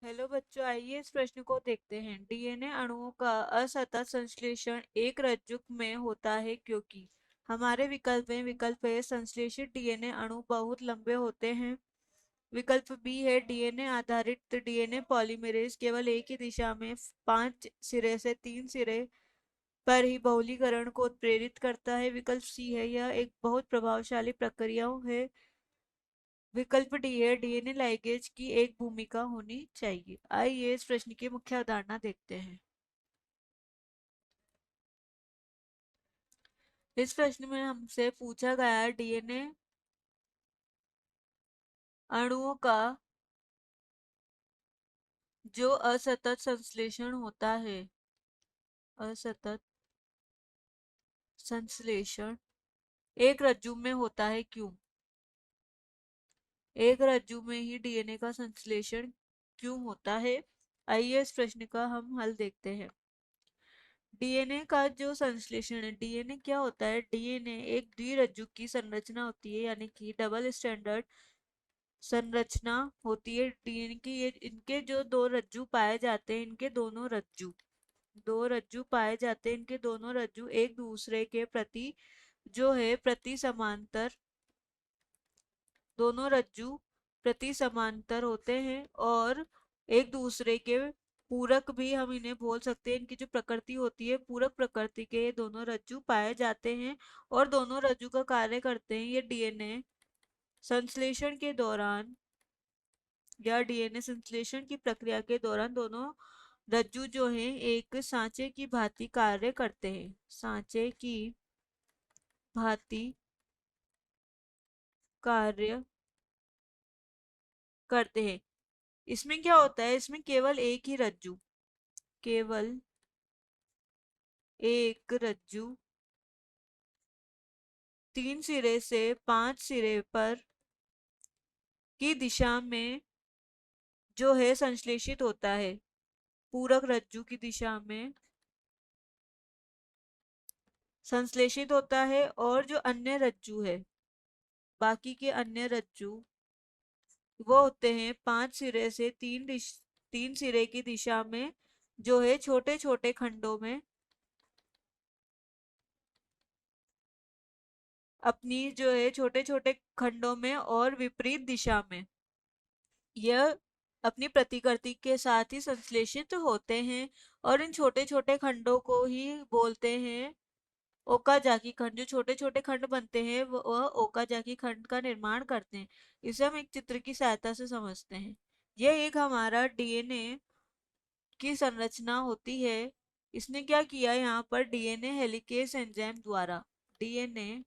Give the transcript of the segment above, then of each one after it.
Hello बच्चों, आइए इस प्रश्न को देखते हैं। डीएनए अणुओं का असतत संश्लेषण एक रज्जुक में होता है क्योंकि हमारे विकल्प है संश्लेषित डीएनए अणु बहुत लंबे होते हैं। विकल्प बी है डीएनए आधारित डीएनए पॉलीमरेज केवल एक ही दिशा में 5 सिरे से 3 सिरे पर ही बहुलीकरण को उत्प्रेरित करता है। विकल्प सी है यह एक बहुत प्रभावशाली प्रक्रिया है। विकल्प डी है डीएनए लाइगेज की एक भूमिका होनी चाहिए। आइए इस प्रश्न की मुख्य अवधारणा देखते हैं। इस प्रश्न में हमसे पूछा गया डीएनए अणुओं का जो असतत संश्लेषण होता है, असतत संश्लेषण एक रज्जु में होता है क्यों। एक रज्जु में ही डीएनए का संश्लेषण क्यों होता है। आइए इस प्रश्न का हम हल देखते हैं। डीएनए का जो संश्लेषण है, डीएनए क्या होता है। डीएनए एक द्विरज्जु की संरचना होती है, यानी कि डबल स्टैंडर्ड संरचना होती है डीएनए की। ये इनके जो दो रज्जु पाए जाते हैं, इनके दो रज्जु पाए जाते हैं, इनके दोनों रज्जु एक दूसरे के प्रति जो है प्रति समांतर, दोनों रज्जु प्रति समांतर होते हैं और एक दूसरे के पूरक भी हम इन्हें बोल सकते हैं। इनकी जो प्रकृति होती है पूरक प्रकृति के ये दोनों रज्जु पाए जाते हैं और दोनों रज्जु का कार्य करते हैं। ये डीएनए संश्लेषण के दौरान या डीएनए संश्लेषण की प्रक्रिया के दौरान दोनों रज्जु जो हैं एक सांचे की भांति कार्य करते हैं, सांचे की भांति कार्य करते हैं। इसमें क्या होता है, इसमें केवल एक रज्जु 3 सिरे से 5 सिरे पर की दिशा में जो है संश्लेषित होता है, पूरक रज्जु की दिशा में संश्लेषित होता है। और जो अन्य रज्जु है, बाकी के अन्य रज्जु वो होते हैं 5 सिरे से 3 सिरे की दिशा में जो है छोटे छोटे खंडों में अपनी जो है छोटे छोटे खंडों में और विपरीत दिशा में यह अपनी प्रतिकृति के साथ ही संश्लेषित होते हैं। और इन छोटे छोटे खंडों को ही बोलते हैं ओकाजाकी खंड। जो छोटे छोटे खंड बनते हैं वह ओकाजाकी खंड का निर्माण करते हैं। इसे हम एक चित्र की सहायता से समझते हैं। यह एक हमारा डीएनए की संरचना होती है। इसने क्या किया, यहाँ पर डीएनए हेलिकेज एंजाइम द्वारा, डीएनए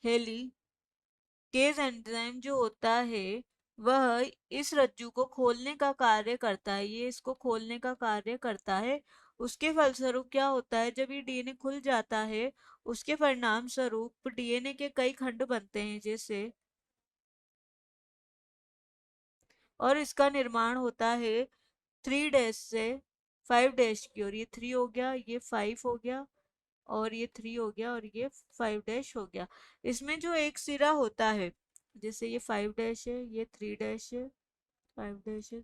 हेलिकेज एंजाइम जो होता है वह इस रज्जु को खोलने का कार्य करता है। ये इसको खोलने का कार्य करता है। उसके फलस्वरूप क्या होता है, जब ये डीएनए खुल जाता है उसके परिणाम स्वरूप डीएनए के कई खंड बनते हैं जैसे, और इसका निर्माण होता है 3 डैश से 5 डैश की ओर। ये 3 हो गया, ये 5 हो गया और ये 3 हो गया और ये 5 डैश हो गया। इसमें जो एक सिरा होता है, जैसे ये 5 डैश है, ये 3 डैश है, 5 डैश है,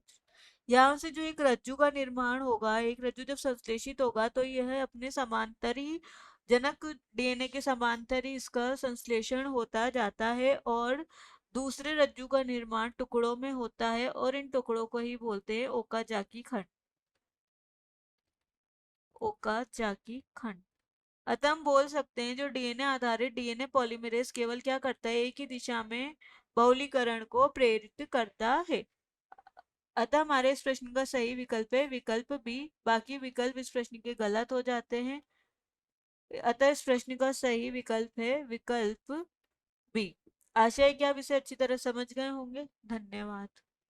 यहाँ से जो एक रज्जु का निर्माण होगा, एक रज्जु जब संश्लेषित होगा तो यह अपने समांतरी जनक डीएनए के समांतर ही इसका संश्लेषण होता जाता है और दूसरे रज्जु का निर्माण टुकड़ों में होता है और इन टुकड़ों को ही बोलते हैं ओकाजाकी खंड, ओकाजाकी खंड। अतः हम बोल सकते हैं जो डीएनए आधारित डीएनए पॉलीमरेज केवल क्या करता है, एक ही दिशा में बहुलीकरण को प्रेरित करता है। अतः हमारे इस प्रश्न का सही विकल्प है विकल्प बी। बाकी विकल्प इस प्रश्न के गलत हो जाते हैं। अतः इस प्रश्न का सही विकल्प है विकल्प बी। आशा है कि आप इसे अच्छी तरह समझ गए होंगे। धन्यवाद।